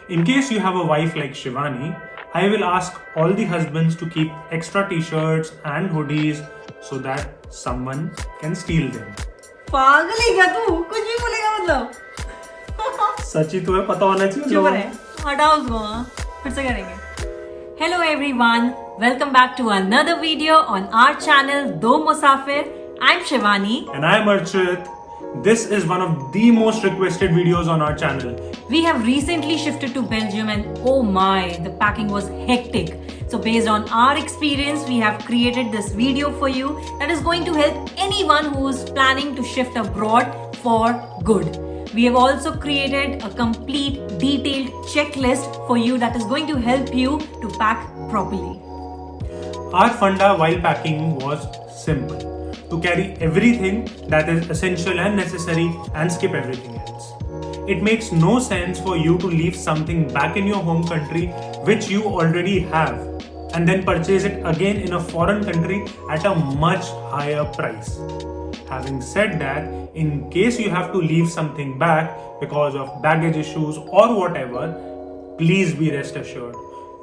In case you have a wife like Shivani, I will ask all the husbands to keep extra t-shirts and hoodies so that someone can steal them. पागल है क्या तू? कुछ भी बोलेगा मतलब? सच ही तुम्हें पता होना चाहिए। चुप रहे, हटाओ उसको, फिर से करेंगे। Hello everyone, welcome back to another video on our channel Do Musafir. I'm Shivani. And I'm Archit. This is one of the most requested videos on our channel. We have recently shifted to Belgium and oh my, the packing was hectic. So based on our experience, we have created this video for you that is going to help anyone who is planning to shift abroad for good. We have also created a complete detailed checklist for you that is going to help you to pack properly. Our funda while packing was simple: to carry everything that is essential and necessary and skip everything else. It makes no sense for you to leave something back in your home country which you already have and then purchase it again in a foreign country at a much higher price. Having said that, in case you have to leave something back because of baggage issues or whatever, please be rest assured,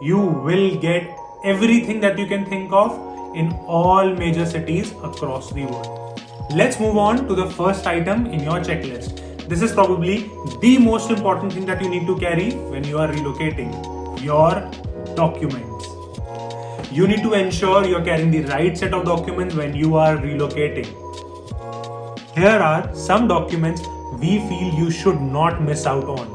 you will get everything that you can think of in all major cities across the world. Let's move on to the first item in your checklist. This is probably the most important thing that you need to carry when you are relocating: your documents. You need to ensure you're carrying the right set of documents when you are relocating. Here are some documents we feel you should not miss out on.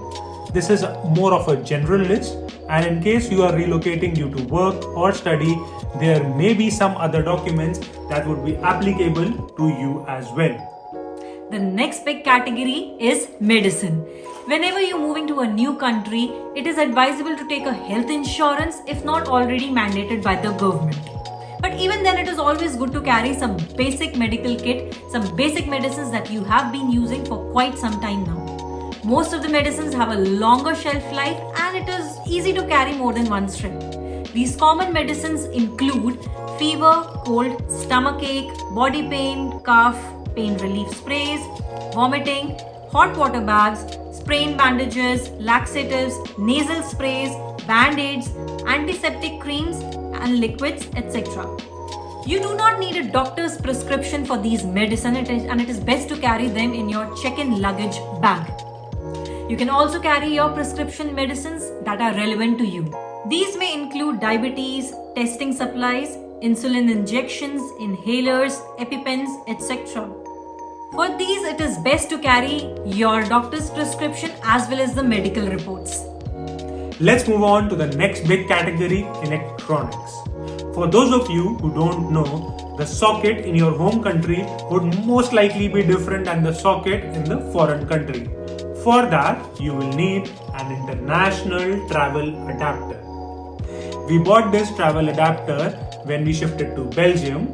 This is more of a general list, and in case you are relocating due to work or study, there may be some other documents that would be applicable to you as well. The next big category is medicine. Whenever you're moving to a new country, it is advisable to take a health insurance if not already mandated by the government. But even then, it is always good to carry some basic medical kit, some basic medicines that you have been using for quite some time now. Most of the medicines have a longer shelf life and it is easy to carry more than one strip. These common medicines include fever, cold, stomachache, body pain, cough, pain relief sprays, vomiting, hot water bags, sprain bandages, laxatives, nasal sprays, band-aids, antiseptic creams and liquids, etc. You do not need a doctor's prescription for these medicines and it is best to carry them in your check-in luggage bag. You can also carry your prescription medicines that are relevant to you. These may include diabetes, testing supplies, insulin injections, inhalers, EpiPens, etc. For these, it is best to carry your doctor's prescription as well as the medical reports. Let's move on to the next big category: electronics. For those of you who don't know, the socket in your home country would most likely be different than the socket in the foreign country. For that, you will need an international travel adapter. We bought this travel adapter when we shifted to Belgium.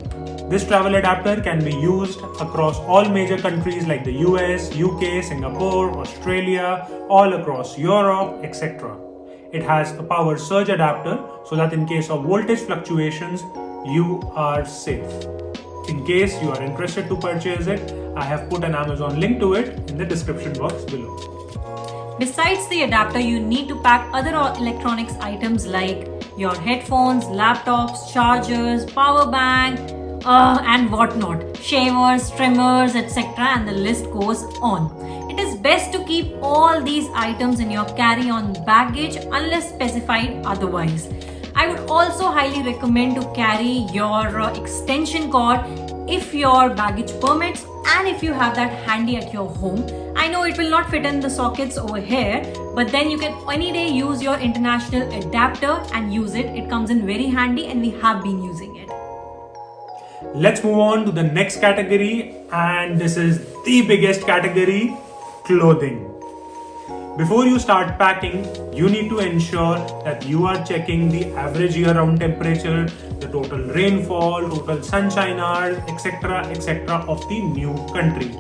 This travel adapter can be used across all major countries like the US, UK, Singapore, Australia, all across Europe, etc. It has a power surge adapter so that in case of voltage fluctuations, you are safe. In case you are interested to purchase it, I have put an Amazon link to it in the description box below. Besides the adapter, you need to pack other electronics items like your headphones, laptops, chargers, power bank, and whatnot, shavers, trimmers, etc. and the list goes on. It is best to keep all these items in your carry-on baggage unless specified otherwise. I would also highly recommend to carry your extension cord if your baggage permits and if you have that handy at your home. I know it will not fit in the sockets over here, but then you can any day use your international adapter and use it. It comes in very handy and we have been using it. Let's move on to the next category, and this is the biggest category: clothing. Before you start packing, you need to ensure that you are checking the average year-round temperature, the total rainfall, total sunshine hours, etc. of the new country.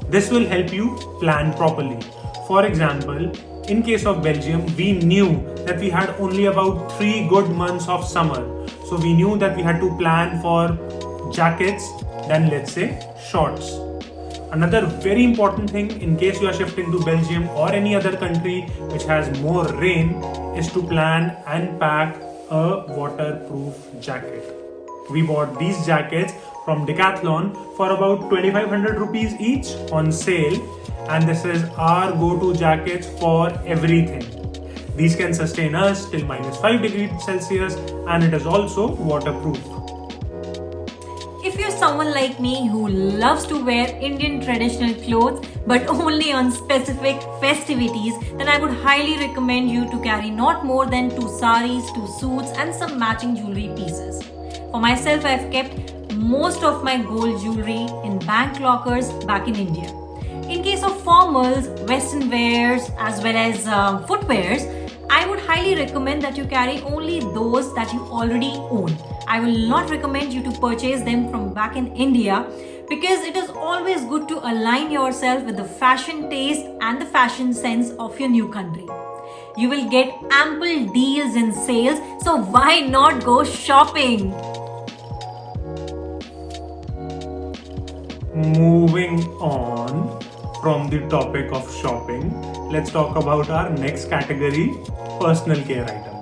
This will help you plan properly. For example, in case of Belgium, we knew that we had only about 3 good months of summer. So we knew that we had to plan for jackets, then let's say shorts. Another very important thing in case you are shifting to Belgium or any other country which has more rain is to plan and pack a waterproof jacket. We bought these jackets from Decathlon for about 2500 rupees each on sale, and this is our go-to jackets for everything. These can sustain us till -5 degrees Celsius, and it is also waterproof. If you're someone like me who loves to wear Indian traditional clothes but only on specific festivities, then I would highly recommend you to carry not more than 2 saris, 2 suits and some matching jewelry pieces. For myself, I've kept most of my gold jewelry in bank lockers back in India. In case of formals, western wears as well as footwears, I would highly recommend that you carry only those that you already own. I will not recommend you to purchase them from back in India, because it is always good to align yourself with the fashion taste and the fashion sense of your new country. You will get ample deals and sales, so why not go shopping? Moving on from the topic of shopping, let's talk about our next category, personal care items.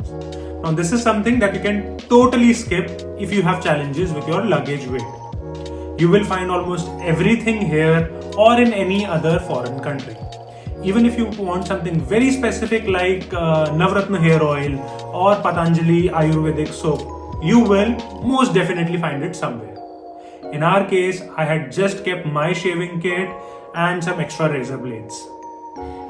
Now, this is something that you can totally skip if you have challenges with your luggage weight. You will find almost everything here or in any other foreign country. Even if you want something very specific like Navratna hair oil or Patanjali Ayurvedic soap, you will most definitely find it somewhere. In our case, I had just kept my shaving kit and some extra razor blades.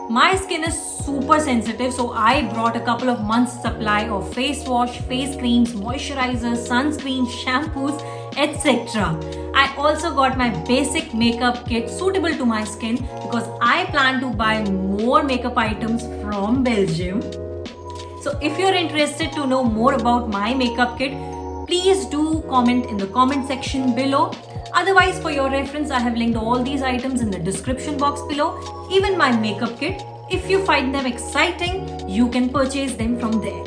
My skin is super sensitive, so I brought a couple of months supply of face wash, face creams, moisturizers, sunscreen, shampoos, etc. I also got my basic makeup kit suitable to my skin because I plan to buy more makeup items from Belgium. So if you're interested to know more about my makeup kit, please do comment in the comment section below. Otherwise, for your reference, I have linked all these items in the description box below, even my makeup kit. If you find them exciting, you can purchase them from there.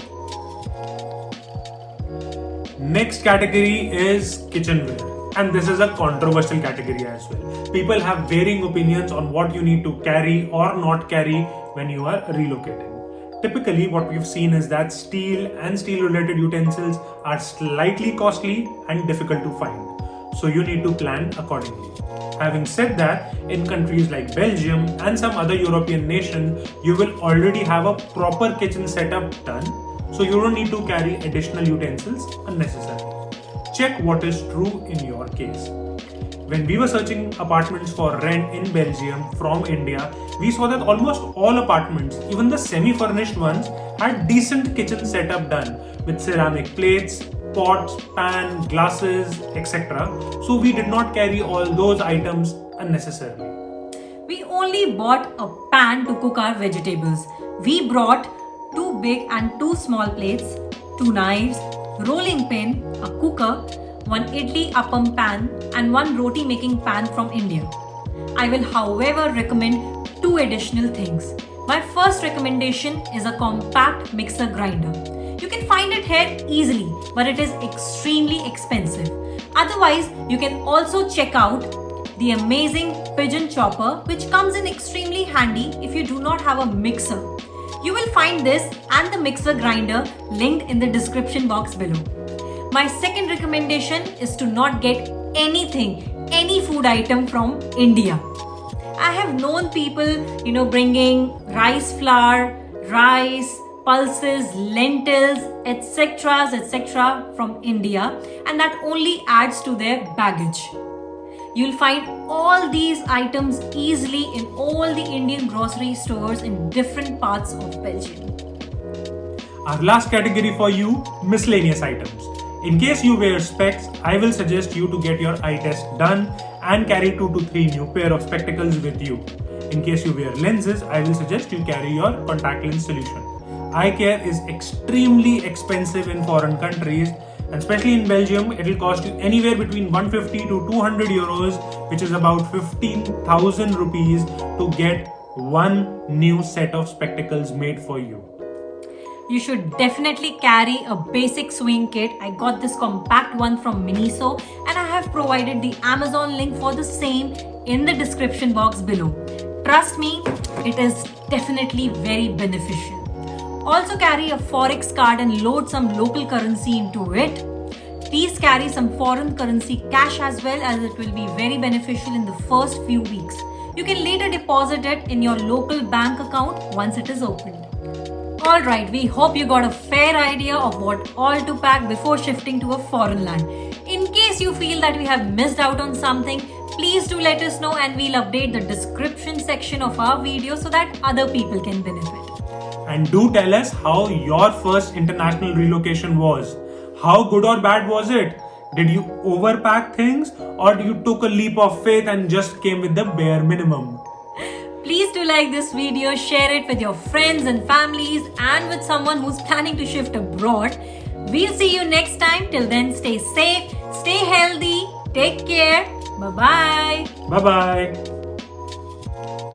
Next category is kitchenware, and this is a controversial category as well. People have varying opinions on what you need to carry or not carry when you are relocating. Typically, what we've seen is that steel and steel-related utensils are slightly costly and difficult to find, so you need to plan accordingly. Having said that, in countries like Belgium and some other European nations, you will already have a proper kitchen setup done, so you don't need to carry additional utensils unnecessarily. Check what is true in your case. When we were searching apartments for rent in Belgium from India, we saw that almost all apartments, even the semi-furnished ones, had decent kitchen setup done with ceramic plates, pots, pan, glasses, etc. So we did not carry all those items unnecessarily. We only bought a pan to cook our vegetables. We brought 2 big and 2 small plates, 2 knives, rolling pin, a cooker, 1 idli appam pan and 1 roti making pan from India. I will however recommend 2 additional things. My first recommendation is a compact mixer grinder. You can find it here easily, but it is extremely expensive. Otherwise, you can also check out the amazing pigeon chopper, which comes in extremely handy if you do not have a mixer. You will find this and the mixer grinder linked in the description box below. My second recommendation is to not get any food item from India. I have known people, bringing rice flour, rice, pulses, lentils, etc. from India, and that only adds to their baggage. You'll find all these items easily in all the Indian grocery stores in different parts of Belgium. Our last category for you, miscellaneous items. In case you wear specs, I will suggest you to get your eye test done and carry 2 to 3 new pair of spectacles with you. In case you wear lenses, I will suggest you carry your contact lens solution. Eye care is extremely expensive in foreign countries, and especially in Belgium, it will cost you anywhere between 150 to 200 euros, which is about 15,000 rupees to get 1 new set of spectacles made for you. You should definitely carry a basic sewing kit. I got this compact one from Miniso and I have provided the Amazon link for the same in the description box below. Trust me, it is definitely very beneficial. Also carry a forex card and load some local currency into it. Please carry some foreign currency cash as well, as it will be very beneficial in the first few weeks. You can later deposit it in your local bank account once it is opened. Alright, we hope you got a fair idea of what all to pack before shifting to a foreign land. In case you feel that we have missed out on something, please do let us know and we'll update the description section of our video so that other people can benefit. And do tell us how your first international relocation was. How good or bad was it? Did you overpack things or you took a leap of faith and just came with the bare minimum? Please do like this video, share it with your friends and families and with someone who's planning to shift abroad. We'll see you next time. Till then, stay safe, stay healthy, take care. Bye-bye. Bye-bye.